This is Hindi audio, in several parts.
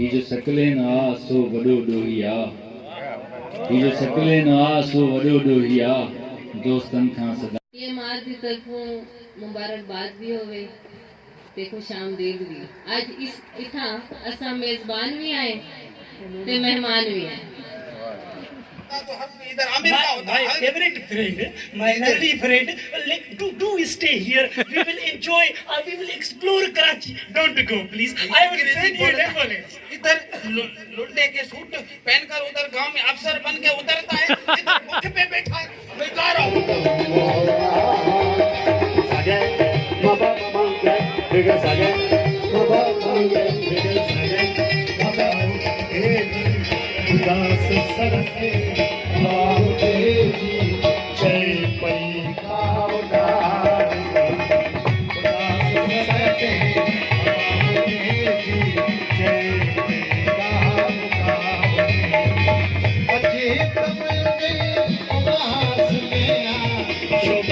ये जो सकले ना सो वडो डोहिया, ये जो सकले ना सो वडो डोहिया, दोस्तन खां सदा। ये मार की तरफों मुबारकबाद भी होवे ते खुश आमदीद भी। आज इस इथा असा मेजबान भी आए ते मेहमान भी आए। तो हम इधर आमिर का होता है favourite friend, my early friend, do stay here, we will enjoy, we will explore Karachi, don't go please, I will send you definitely. इधर लुंडे के सूट पहनकर उधर गांव में अफसर बन के उतरता है, इधर मुख पे बैठा है, मैं जा रहा हूं। सागे बाबा मांगे बिगड़ सागे बाबा मांगे बिगड़ सागे बाबा ए उदास सरसे जय पई का उदास सरसे जय का अजी तमने उदास मेरा शुभ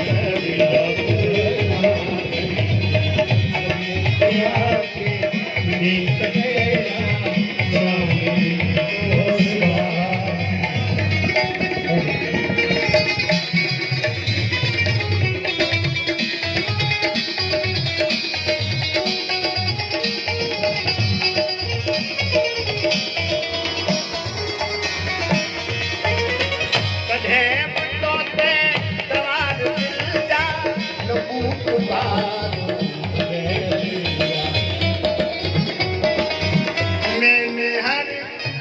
मैंने हर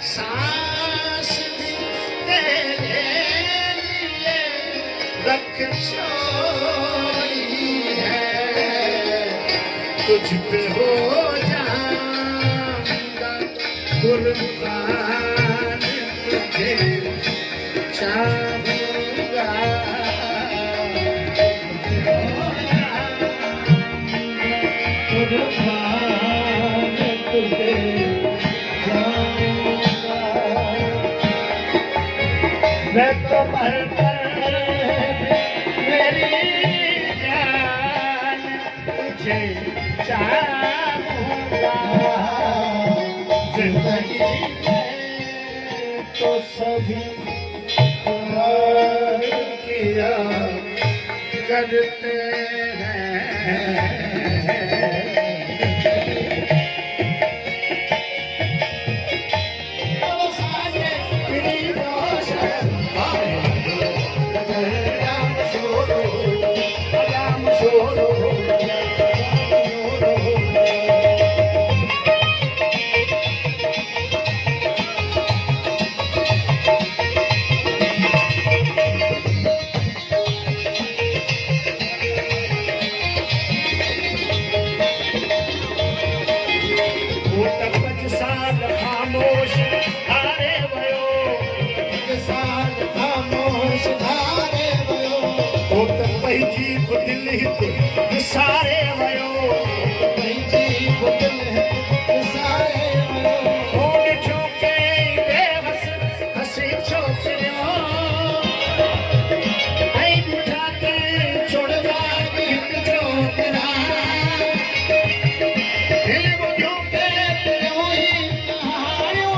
सांस तेरे लिए रख छोड़ी है, तुझ पे हो जाऊंगा कुर्बान, तुझे चाहूंगा कुर्बान, तुझे चाहूंगा। मैं तो मरकर मेरी जान तुझे चाहूंगा, जिंदगी में तो सभी प्यार किया करते हैं। सारे वयो सारे छोके बेबस हसी छोकरियों आई बुझा के छोड़वा छोकरा दिल बुझो के वही कहानियों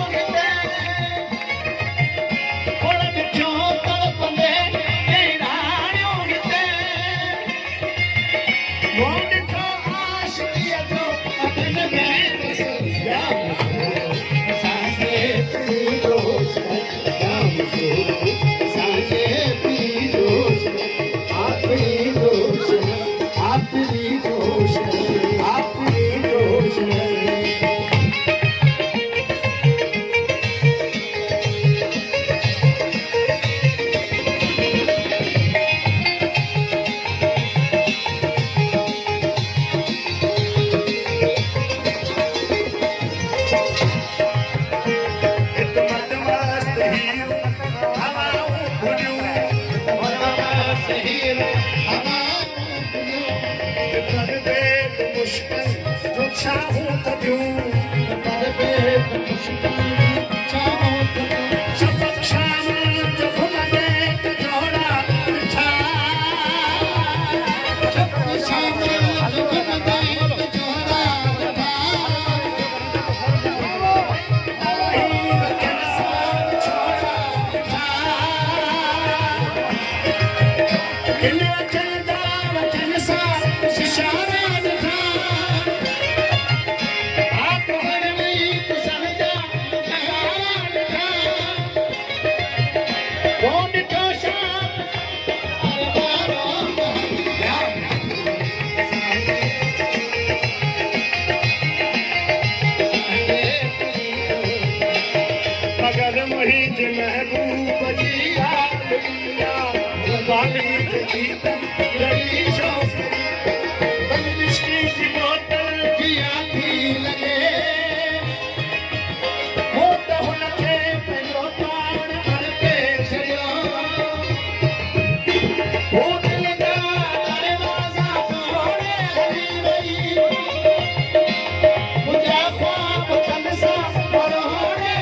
मुझा ख्वाब तन सा परहोने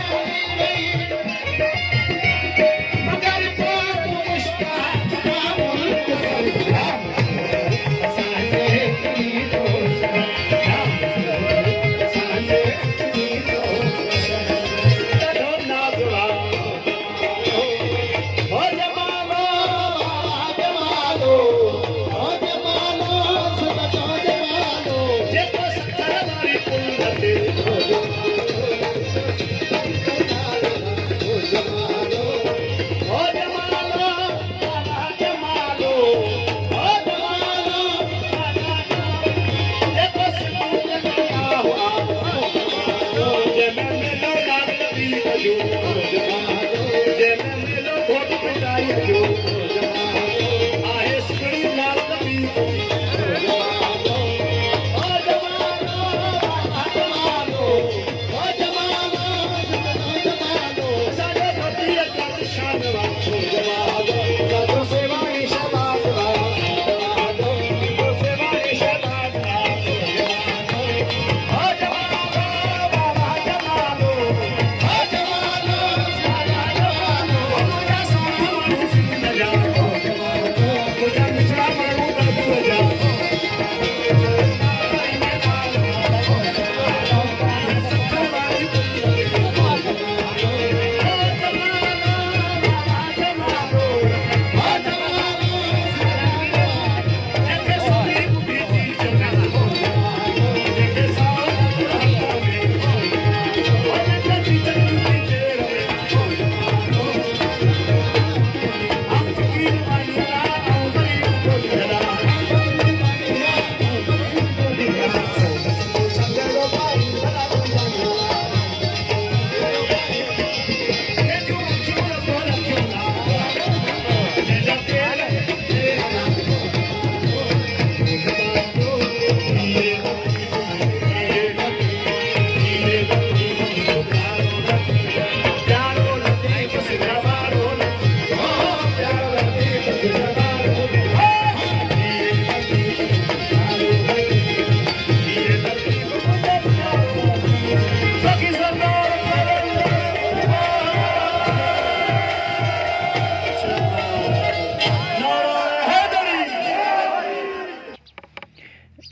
मगर ख्वाब मुश्ताक ना मुल्क सलाम साजे की दोस्त साजे की दोस्त तनो नाज़ुरा ओ जमालो जमालो ओ जमालो सब जमालो जेको सत्तर वारी कुलत ओ जमालो ओ जमालो जमालो ओ जमालो जेको सत्तर हुआ ओ जमालो नाग नबी जो जमालो जमालो भोट पिटाई जो जमालो आहे सुड़ी नाग नबी जमालो ओ जमालो जमालो ओ जमालो जमालो साडे पति का शान वाचो जमालो साडो सेवा निशाबाद जमालो तो सेवा निशाबाद जमालो ओ जमालो बाबा जमालो ओ जमालो जमालो मुझा सोना मारू सिंह जाओ जमालो मुझा मिश्रा मारू बाबू जाओ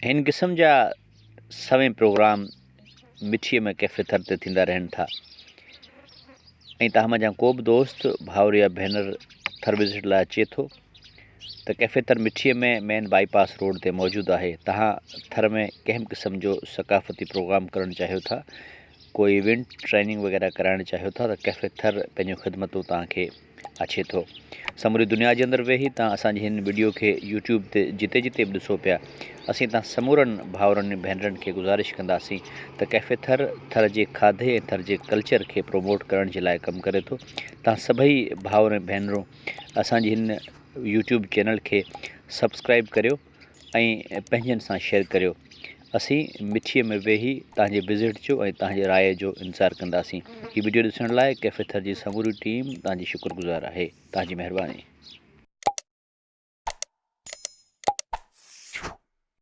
हिन क़िस्म जा सवें प्रोग्राम मिठीअ में कैफ़े थर ते थींदा रहनि था ऐं तव्हां जा को बि दोस्त भाउर या भेनर थर विज़िट लाइ अचे थो त कैफ़े थर मिठीअ में मेन बाईपास रोड ते मौजूदु आहे। तव्हां थर में कंहिं क़िस्म जो सकाफ़ती प्रोग्राम करणु चाहियो था, कोई इवेंट ट्रेनिंग वग़ैरह कराइणु चाहियो था त कैफ़े थर पंहिंजूं ख़िदमतूं तव्हांखे अचे थो। समूरी दुनिया जे अंदरि वेही तव्हां असांजी हिन वीडियो खे यूट्यूब ते जिते जिते बि ॾिसो पिया, असीं तव्हां समूरनि भाउरनि भेनरनि खे गुज़ारिश कंदासीं त कैफ़े थर जे खाधे ऐं थर जे कल्चर खे प्रोमोट करण जे लाइ कमु करे थो। तव्हां सभई भाउर ऐं भेनरूं असांजी हिन यूट्यूब चैनल खे सब्सक्राइब करियो ऐं पंहिंजनि सां शेयर करियो। असीं मिठीअ में वेही तव्हांजे विज़िट जो ऐं तव्हांजे राय जो इंतज़ारु कंदासीं। हीअ वीडियो ॾिसण लाइ कैफ़े थर जी समूरी टीम तव्हांजी शुक्रगुज़ार आहे। तव्हांजी महिरबानी।